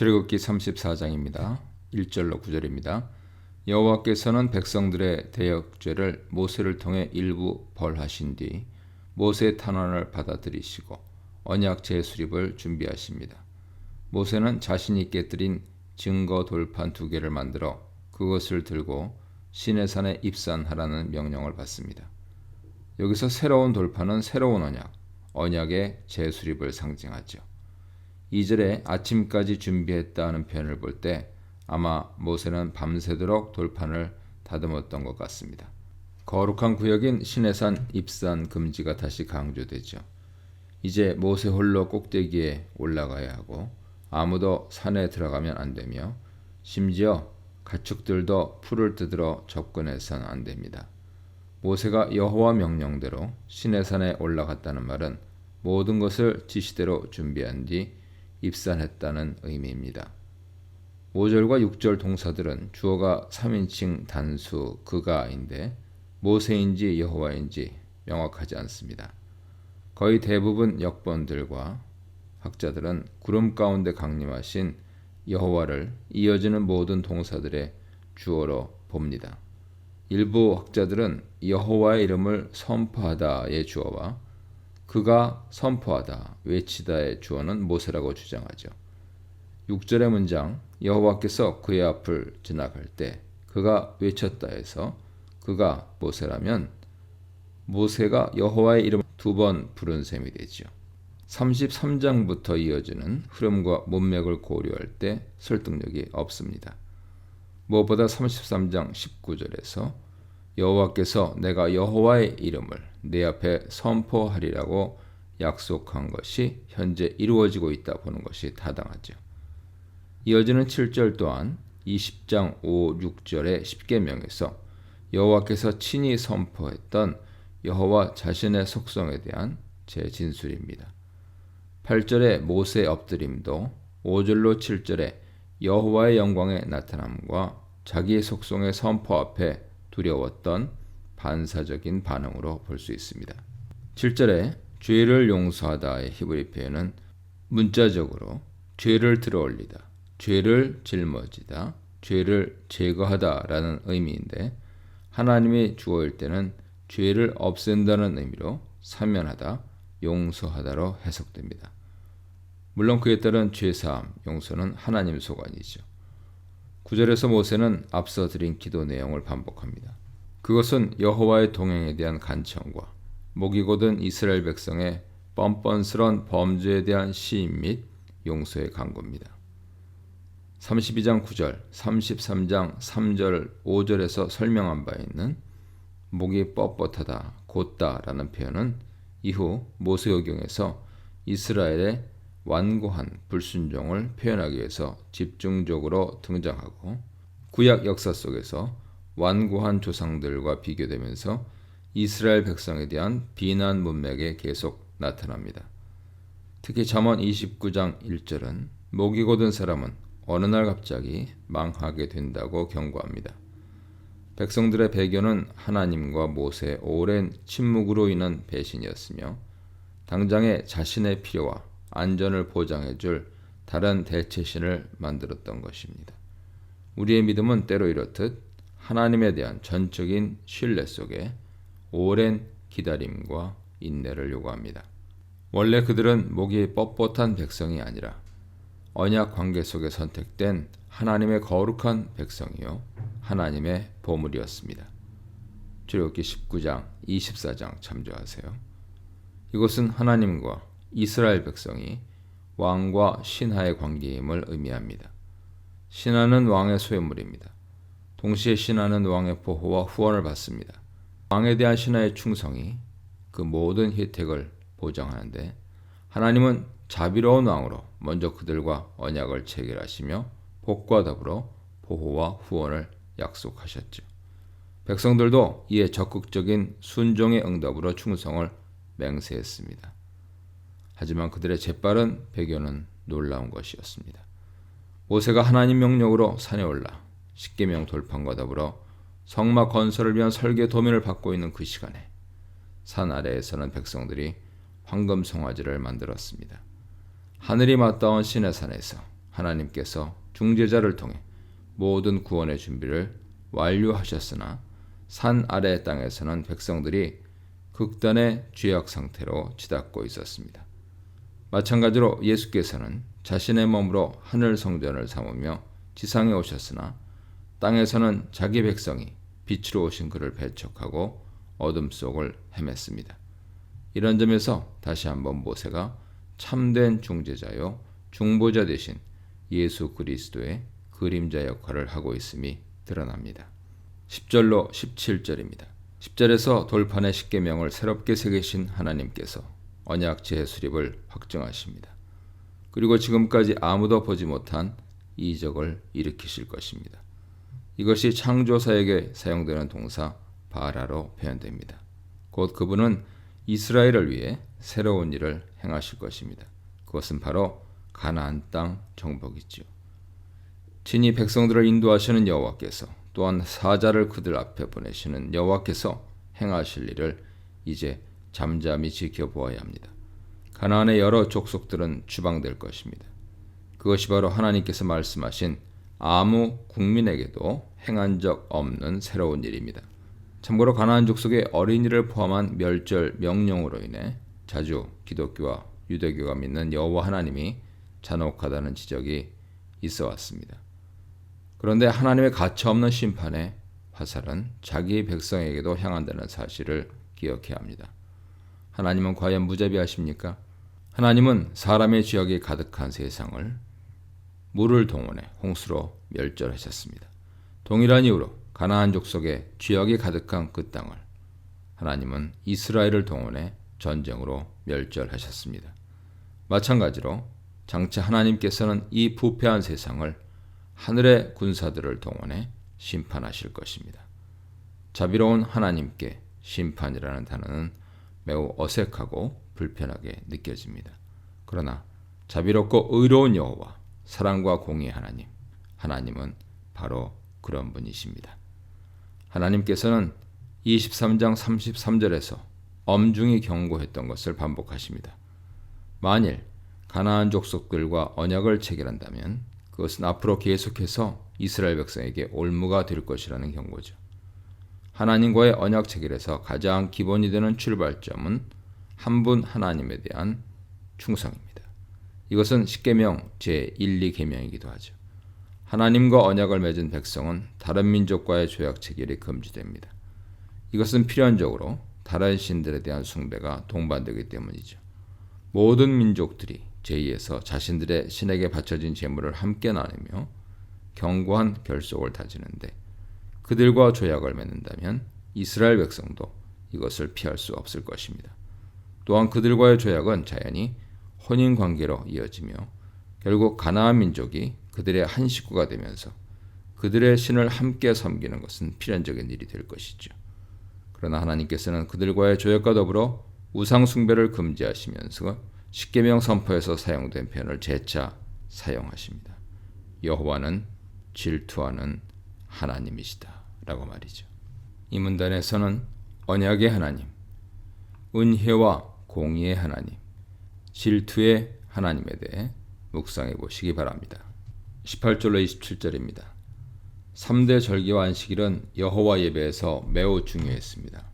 출애굽기 34장입니다. 1절로 9절입니다. 여호와께서는 백성들의 대역죄를 모세를 통해 일부 벌하신 뒤 모세의 탄원을 받아들이시고 언약 재수립을 준비하십니다. 모세는 자신이 깨뜨린 증거 돌판 2개를 만들어 그것을 들고 시내산에 입산하라는 명령을 받습니다. 여기서 새로운 돌판은 새로운 언약의 재수립을 상징하죠. 2절에 아침까지 준비했다 하는 표현을 볼 때 아마 모세는 밤새도록 돌판을 다듬었던 것 같습니다. 거룩한 구역인 시내산 입산 금지가 다시 강조되죠. 이제 모세 홀로 꼭대기에 올라가야 하고 아무도 산에 들어가면 안 되며 심지어 가축들도 풀을 뜯으러 접근해서는 안 됩니다. 모세가 여호와 명령대로 시내산에 올라갔다는 말은 모든 것을 지시대로 준비한 뒤 입산했다는 의미입니다. 5절과 6절 동사들은 주어가 3인칭 단수 그가인데 모세인지 여호와인지 명확하지 않습니다. 거의 대부분 역본들과 학자들은 구름 가운데 강림하신 여호와를 이어지는 모든 동사들의 주어로 봅니다. 일부 학자들은 여호와의 이름을 선포하다의 주어와 그가 선포하다, 외치다의 주어는 모세라고 주장하죠. 6절의 문장 여호와께서 그의 앞을 지나갈 때 그가 외쳤다 해서 그가 모세라면 모세가 여호와의 이름을 2번 부른 셈이 되죠. 33장부터 이어지는 흐름과 문맥을 고려할 때 설득력이 없습니다. 무엇보다 33장 19절에서 여호와께서 내가 여호와의 이름을 내 앞에 선포하리라고 약속한 것이 현재 이루어지고 있다 보는 것이 타당하죠. 이어지는 7절 또한 20장 5, 6절의 십계명에서 여호와께서 친히 선포했던 여호와 자신의 속성에 대한 재진술입니다. 8절의 모세의 엎드림도 5절로 7절의 여호와의 영광의 나타남과 자기의 속성의 선포 앞에 두려웠던 반사적인 반응으로 볼 수 있습니다. 7절에 죄를 용서하다의 히브리 표현은 문자적으로 죄를 들어올리다, 죄를 짊어지다, 죄를 제거하다 라는 의미인데 하나님이 주어일 때는 죄를 없앤다는 의미로 사면하다, 용서하다로 해석됩니다. 물론 그에 따른 죄사함, 용서는 하나님 소관이죠. 9절에서 모세는 앞서 드린 기도 내용을 반복합니다. 그것은 여호와의 동행에 대한 간청과 목이 곧은 이스라엘 백성의 뻔뻔스런 범죄에 대한 시인 및 용서의 간구입니다. 32장 9절, 33장 3절, 5절에서 설명한 바 있는 목이 뻣뻣하다, 곧다라는 표현은 이후 모세오경에서 이스라엘의 완고한 불순종을 표현하기 위해서 집중적으로 등장하고 구약 역사 속에서 완고한 조상들과 비교되면서 이스라엘 백성에 대한 비난 문맥에 계속 나타납니다. 특히 잠언 29장 1절은 목이 곧은 사람은 어느 날 갑자기 망하게 된다고 경고합니다. 백성들의 배교는 하나님과 모세의 오랜 침묵으로 인한 배신이었으며 당장에 자신의 필요와 안전을 보장해 줄 다른 대체신을 만들었던 것입니다. 우리의 믿음은 때로 이렇듯 하나님에 대한 전적인 신뢰 속에 오랜 기다림과 인내를 요구합니다. 원래 그들은 목이 뻣뻣한 백성이 아니라 언약 관계 속에 선택된 하나님의 거룩한 백성이요 하나님의 보물이었습니다. 출애굽기 19장, 24장 참조하세요. 이것은 하나님과 이스라엘 백성이 왕과 신하의 관계임을 의미합니다. 신하는 왕의 소유물입니다. 동시에 신하는 왕의 보호와 후원을 받습니다. 왕에 대한 신하의 충성이 그 모든 혜택을 보장하는데 하나님은 자비로운 왕으로 먼저 그들과 언약을 체결하시며 복과 더불어 보호와 후원을 약속하셨죠. 백성들도 이에 적극적인 순종의 응답으로 충성을 맹세했습니다. 하지만 그들의 재빠른 배교는 놀라운 것이었습니다. 모세가 하나님 명령으로 산에 올라 십계명 돌판과 더불어 성막 건설을 위한 설계 도면을 받고 있는 그 시간에 산 아래에서는 백성들이 황금 송아지를 만들었습니다. 하늘이 맞닿은 시내산에서 하나님께서 중재자를 통해 모든 구원의 준비를 완료하셨으나 산 아래 땅에서는 백성들이 극단의 죄악 상태로 치닫고 있었습니다. 마찬가지로 예수께서는 자신의 몸으로 하늘 성전을 삼으며 지상에 오셨으나 땅에서는 자기 백성이 빛으로 오신 그를 배척하고 어둠 속을 헤맸습니다. 이런 점에서 다시 한번 모세가 참된 중재자요 중보자 대신 예수 그리스도의 그림자 역할을 하고 있음이 드러납니다. 10절로 17절입니다. 10절에서 돌판의 십계명을 새롭게 새기신 하나님께서 언약 재수립을 확정하십니다. 그리고 지금까지 아무도 보지 못한 이적을 일으키실 것입니다. 이것이 창조사역에 사용되는 동사 바라로 표현됩니다. 곧 그분은 이스라엘을 위해 새로운 일을 행하실 것입니다. 그것은 바로 가나안 땅 정복이지요. 친히 백성들을 인도하시는 여호와께서 또한 사자를 그들 앞에 보내시는 여호와께서 행하실 일을 이제 잠잠히 지켜보아야 합니다. 가나안의 여러 족속들은 추방될 것입니다. 그것이 바로 하나님께서 말씀하신 아무 국민에게도 행한 적 없는 새로운 일입니다. 참고로 가나안 족속의 어린이를 포함한 멸절 명령으로 인해 자주 기독교와 유대교가 믿는 여호와 하나님이 잔혹하다는 지적이 있어 왔습니다. 그런데 하나님의 가차없는 심판의 화살은 자기 백성에게도 향한다는 사실을 기억해야 합니다. 하나님은 과연 무자비하십니까? 하나님은 사람의 죄악이 가득한 세상을 물을 동원해 홍수로 멸절하셨습니다. 동일한 이유로 가나안 족속의 죄악이 가득한 그 땅을 하나님은 이스라엘을 동원해 전쟁으로 멸절하셨습니다. 마찬가지로 장차 하나님께서는 이 부패한 세상을 하늘의 군사들을 동원해 심판하실 것입니다. 자비로운 하나님께 심판이라는 단어는 매우 어색하고 불편하게 느껴집니다. 그러나 자비롭고 의로운 여호와, 사랑과 공의의 하나님은 바로 그런 분이십니다. 하나님께서는 23장 33절에서 엄중히 경고했던 것을 반복하십니다. 만일 가나안 족속들과 언약을 체결한다면 그것은 앞으로 계속해서 이스라엘 백성에게 올무가 될 것이라는 경고죠. 하나님과의 언약 체결에서 가장 기본이 되는 출발점은 한 분 하나님에 대한 충성입니다. 이것은 십계명 제1, 2계명이기도 하죠. 하나님과 언약을 맺은 백성은 다른 민족과의 조약 체결이 금지됩니다. 이것은 필연적으로 다른 신들에 대한 숭배가 동반되기 때문이죠. 모든 민족들이 제2에서 자신들의 신에게 바쳐진 제물을 함께 나누며 견고한 결속을 다지는데 그들과 조약을 맺는다면 이스라엘 백성도 이것을 피할 수 없을 것입니다. 또한 그들과의 조약은 자연히 혼인관계로 이어지며 결국 가나안 민족이 그들의 한 식구가 되면서 그들의 신을 함께 섬기는 것은 필연적인 일이 될 것이죠. 그러나 하나님께서는 그들과의 조약과 더불어 우상 숭배를 금지하시면서 십계명 선포에서 사용된 표현을 재차 사용하십니다. 여호와는 질투하는 하나님이시다 라고 말이죠. 이 문단에서는 언약의 하나님, 은혜와 공의의 하나님, 질투의 하나님에 대해 묵상해 보시기 바랍니다. 18절로 27절입니다. 3대 절기와 안식일은 여호와 예배에서 매우 중요했습니다.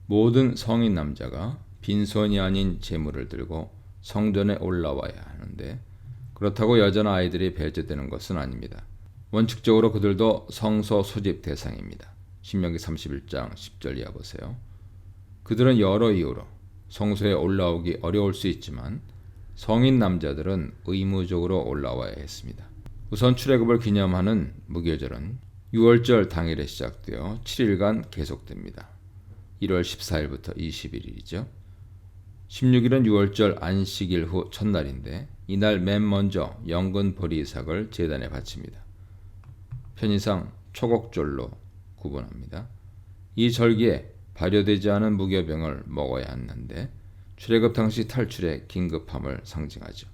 모든 성인 남자가 빈손이 아닌 제물을 들고 성전에 올라와야 하는데 그렇다고 여자나 아이들이 배제되는 것은 아닙니다. 원칙적으로 그들도 성소 소집 대상입니다. 신명기 31장 10절 이하 보세요. 그들은 여러 이유로 성소에 올라오기 어려울 수 있지만 성인 남자들은 의무적으로 올라와야 했습니다. 우선 출애굽을 기념하는 무교절은 6월절 당일에 시작되어 7일간 계속됩니다. 1월 14일부터 21일이죠. 16일은 6월절 안식일 후 첫날인데 이날 맨 먼저 영근 보리이삭을 제단에 바칩니다. 편의상 초곡절로 구분합니다. 이 절기에 발효되지 않은 무교병을 먹어야 하는데 출애굽 당시 탈출의 긴급함을 상징하죠.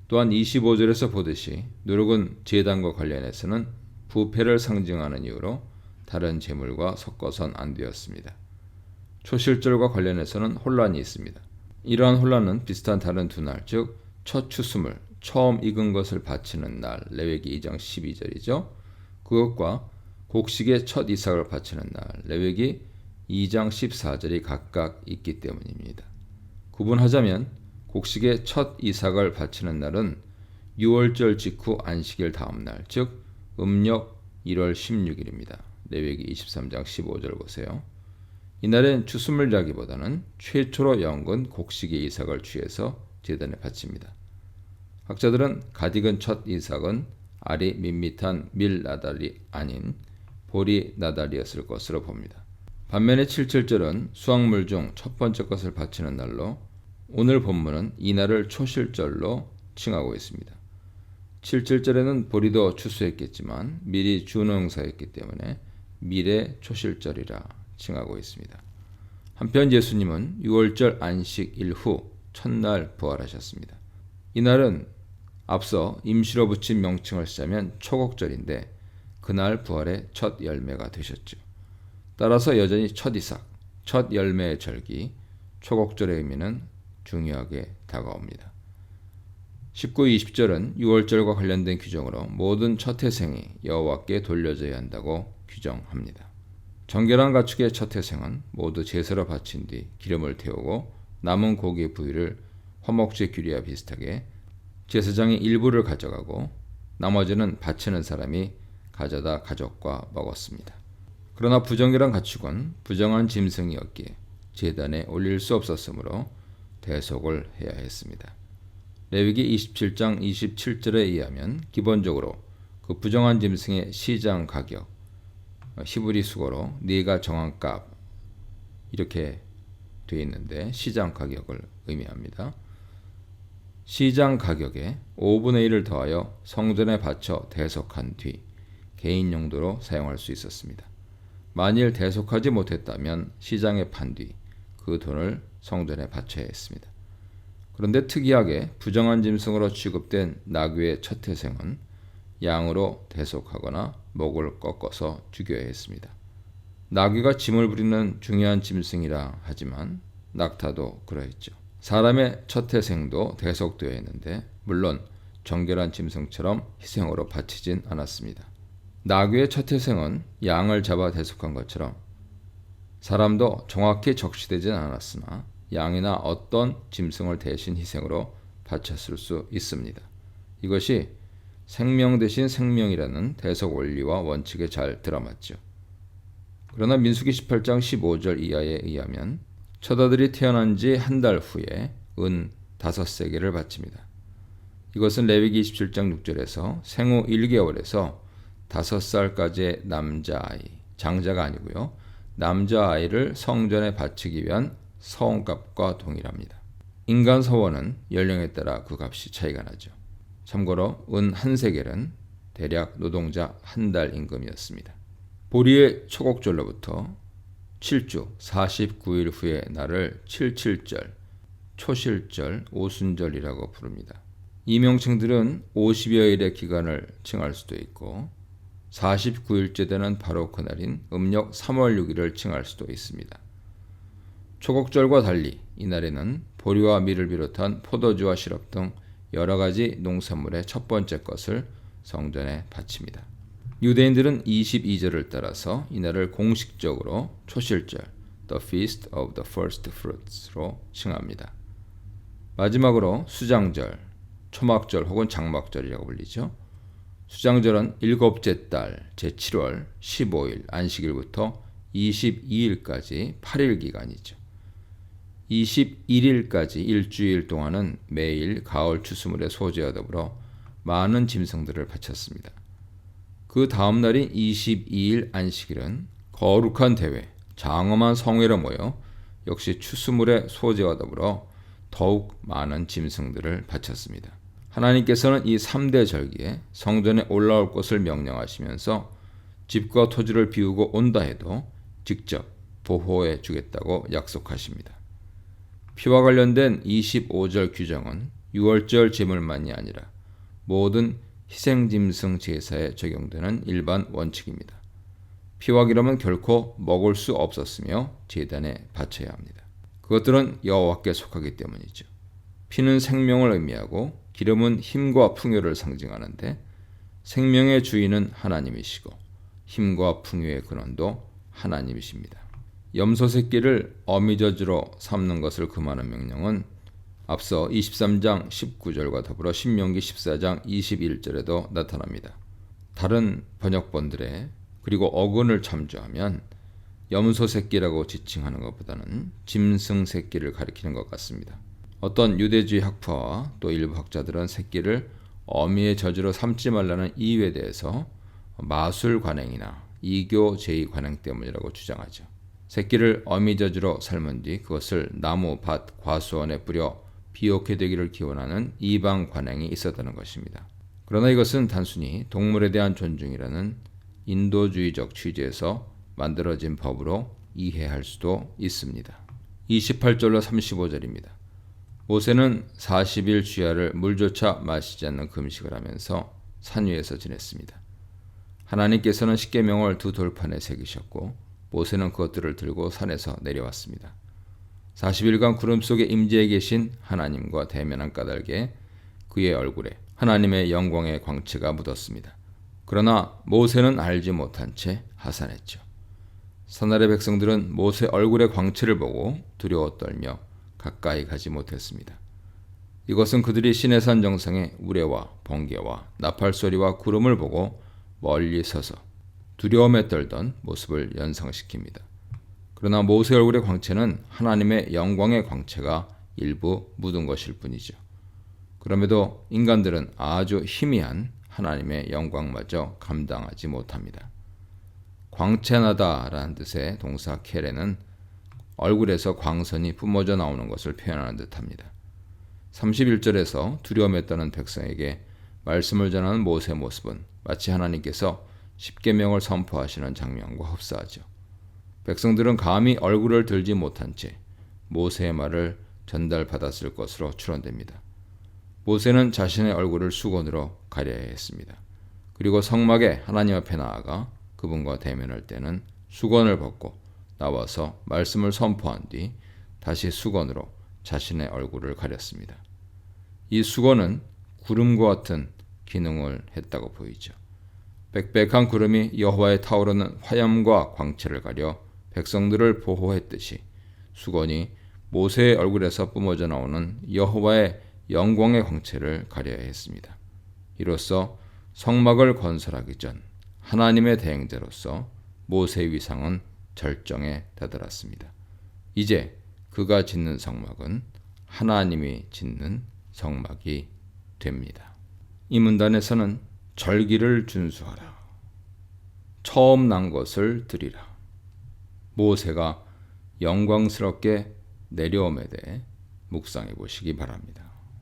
또한 25절에서 보듯이 누룩은 제단과 관련해서는 부패를 상징하는 이유로 다른 제물과 섞어선 안 되었습니다. 초실절과 관련해서는 혼란이 있습니다. 이러한 혼란은 비슷한 다른 두 날, 즉 첫 추수물 처음 익은 것을 바치는 날 레위기 2장 12절이죠. 그것과 곡식의 첫 이삭을 바치는 날 레위기 2장 14절이 각각 있기 때문입니다. 구분하자면 곡식의 첫 이삭을 바치는 날은 6월절 직후 안식일 다음 날, 즉 음력 1월 16일입니다. 레위기 23장 15절 보세요. 이날엔 추수물이라기보다는 최초로 연근 곡식의 이삭을 취해서 제단에 바칩니다. 학자들은 가디근 첫 이삭은 알이 밋밋한 밀나달이 아닌 보리 나달이었을 것으로 봅니다. 반면에 77절은 수확물 중 첫 번째 것을 바치는 날로 오늘 본문은 이날을 초실절로 칭하고 있습니다. 77절에는 보리도 추수했겠지만 밀이 준농사였기 때문에 밀의 초실절이라 칭하고 있습니다. 한편 예수님은 6월절 안식일 후 첫날 부활하셨습니다. 이날은 앞서 임시로 붙인 명칭을 쓰자면 초곡절인데 그날 부활의 첫 열매가 되셨죠. 따라서 여전히 첫 이삭, 첫 열매의 절기, 초곡절의 의미는 중요하게 다가옵니다. 19, 20절은 6월절과 관련된 규정으로 모든 첫 태생이 여호와께 돌려져야 한다고 규정합니다. 정결한 가축의 첫 태생은 모두 제사로 바친 뒤 기름을 태우고 남은 고기 부위를 화목제 규례와 비슷하게 제사장이 일부를 가져가고 나머지는 바치는 사람이 가져다 가족과 먹었습니다. 그러나 부정결한 가축은 부정한 짐승이었기에 제단에 올릴 수 없었으므로 대속을 해야 했습니다. 레위기 27장 27절에 의하면 기본적으로 그 부정한 짐승의 시장 가격, 히브리 수거로 네가 정한 값 이렇게 되어 있는데 시장 가격을 의미합니다. 시장 가격에 5분의 1을 더하여 성전에 바쳐 대속한 뒤 개인 용도로 사용할 수 있었습니다. 만일 대속하지 못했다면 시장에 판 뒤 그 돈을 성전에 바쳐야 했습니다. 그런데 특이하게 부정한 짐승으로 취급된 나귀의 첫 태생은 양으로 대속하거나 목을 꺾어서 죽여야 했습니다. 나귀가 짐을 부리는 중요한 짐승이라 하지만 낙타도 그러했죠. 사람의 첫 태생도 대속되어야 했는데 물론 정결한 짐승처럼 희생으로 바치진 않았습니다. 나귀의 첫 태생은 양을 잡아 대속한 것처럼 사람도 정확히 적시되진 않았으나 양이나 어떤 짐승을 대신 희생으로 바쳤을 수 있습니다. 이것이 생명 대신 생명이라는 대속 원리와 원칙에 잘 들어맞죠. 그러나 민수기 18장 15절 이하에 의하면 첫 아들이 태어난 지 한 달 후에 은 5세겔을 바칩니다. 이것은 레위기 27장 6절에서 생후 1개월에서 5살까지의 남자아이, 장자가 아니고요. 남자아이를 성전에 바치기 위한 서원값과 동일합니다. 인간 서원은 연령에 따라 그 값이 차이가 나죠. 참고로 은 1세겔은 대략 노동자 한 달 임금이었습니다. 보리의 초곡절로부터 7주 49일 후의 날을 77절, 초실절, 오순절이라고 부릅니다. 이 명칭들은 50여일의 기간을 칭할 수도 있고 49일째 되는 바로 그날인 음력 3월 6일을 칭할 수도 있습니다. 초곡절과 달리 이날에는 보리와 밀을 비롯한 포도주와 시럽 등 여러 가지 농산물의 첫 번째 것을 성전에 바칩니다. 유대인들은 22절을 따라서 이날을 공식적으로 초실절, The Feast of the First Fruits로 칭합니다. 마지막으로 수장절, 초막절 혹은 장막절이라고 불리죠. 수장절은 일곱째 달 제7월 15일 안식일부터 22일까지 8일 기간이죠. 21일까지 일주일 동안은 매일 가을 추수물의 소재와 더불어 많은 짐승들을 바쳤습니다. 그 다음 날인 22일 안식일은 거룩한 대회, 장엄한 성회로 모여 역시 추수물의 소재와 더불어 더욱 많은 짐승들을 바쳤습니다. 하나님께서는 이 3대 절기에 성전에 올라올 것을 명령하시면서 집과 토지를 비우고 온다 해도 직접 보호해 주겠다고 약속하십니다. 피와 관련된 25절 규정은 6월절 제물만이 아니라 모든 희생짐승 제사에 적용되는 일반 원칙입니다. 피와 기름은 결코 먹을 수 없었으며 제단에 바쳐야 합니다. 그것들은 여호와께 속하기 때문이죠. 피는 생명을 의미하고 기름은 힘과 풍요를 상징하는데 생명의 주인은 하나님이시고 힘과 풍요의 근원도 하나님이십니다. 염소 새끼를 어미젖으로 삼는 것을 금하는 명령은 앞서 23장 19절과 더불어 신명기 14장 21절에도 나타납니다. 다른 번역본들에 그리고 어근을 참조하면 염소 새끼라고 지칭하는 것보다는 짐승 새끼를 가리키는 것 같습니다. 어떤 유대주의 학파와 또 일부 학자들은 새끼를 어미의 젖으로 삼지 말라는 이유에 대해서 마술 관행이나 이교 제의 관행 때문이라고 주장하죠. 새끼를 어미 젖으로 삶은 뒤 그것을 나무, 밭, 과수원에 뿌려 비옥게 되기를 기원하는 이방 관행이 있었다는 것입니다. 그러나 이것은 단순히 동물에 대한 존중이라는 인도주의적 취지에서 만들어진 법으로 이해할 수도 있습니다. 28절로 35절입니다. 모세는 40일 주야를 물조차 마시지 않는 금식을 하면서 산 위에서 지냈습니다. 하나님께서는 십계명을 두 돌판에 새기셨고 모세는 그것들을 들고 산에서 내려왔습니다. 40일간 구름 속에 임재해 계신 하나님과 대면한 까닭에 그의 얼굴에 하나님의 영광의 광채가 묻었습니다. 그러나 모세는 알지 못한 채 하산했죠. 사날의 백성들은 모세 얼굴의 광채를 보고 두려워 떨며 가까이 가지 못했습니다. 이것은 그들이 시내산 정상의 우레와 번개와 나팔 소리와 구름을 보고 멀리 서서 두려움에 떨던 모습을 연상시킵니다. 그러나 모세 얼굴의 광채는 하나님의 영광의 광채가 일부 묻은 것일 뿐이죠. 그럼에도 인간들은 아주 희미한 하나님의 영광마저 감당하지 못합니다. 광채나다라는 뜻의 동사 케레는 얼굴에서 광선이 뿜어져 나오는 것을 표현하는 듯합니다. 31절에서 두려움에 떠는 백성에게 말씀을 전하는 모세의 모습은 마치 하나님께서 십계명을 선포하시는 장면과 흡사하죠. 백성들은 감히 얼굴을 들지 못한 채 모세의 말을 전달받았을 것으로 추론됩니다. 모세는 자신의 얼굴을 수건으로 가려야 했습니다. 그리고 성막에 하나님 앞에 나아가 그분과 대면할 때는 수건을 벗고 나와서 말씀을 선포한 뒤 다시 수건으로 자신의 얼굴을 가렸습니다. 이 수건은 구름과 같은 기능을 했다고 보이죠. 빽빽한 구름이 여호와의 타오르는 화염과 광채를 가려 백성들을 보호했듯이 수건이 모세의 얼굴에서 뿜어져 나오는 여호와의 영광의 광채를 가려야 했습니다. 이로써 성막을 건설하기 전 하나님의 대행자로서 모세의 위상은 절정에 다다랐습니다. 이제 그가 짓는 성막은 하나님이 짓는 성막이 됩니다. 이 문단에서는 절기를 준수하라, 처음 난 것을 드리라, 모세가 영광스럽게 내려옴에 대해 묵상해 보시기 바랍니다.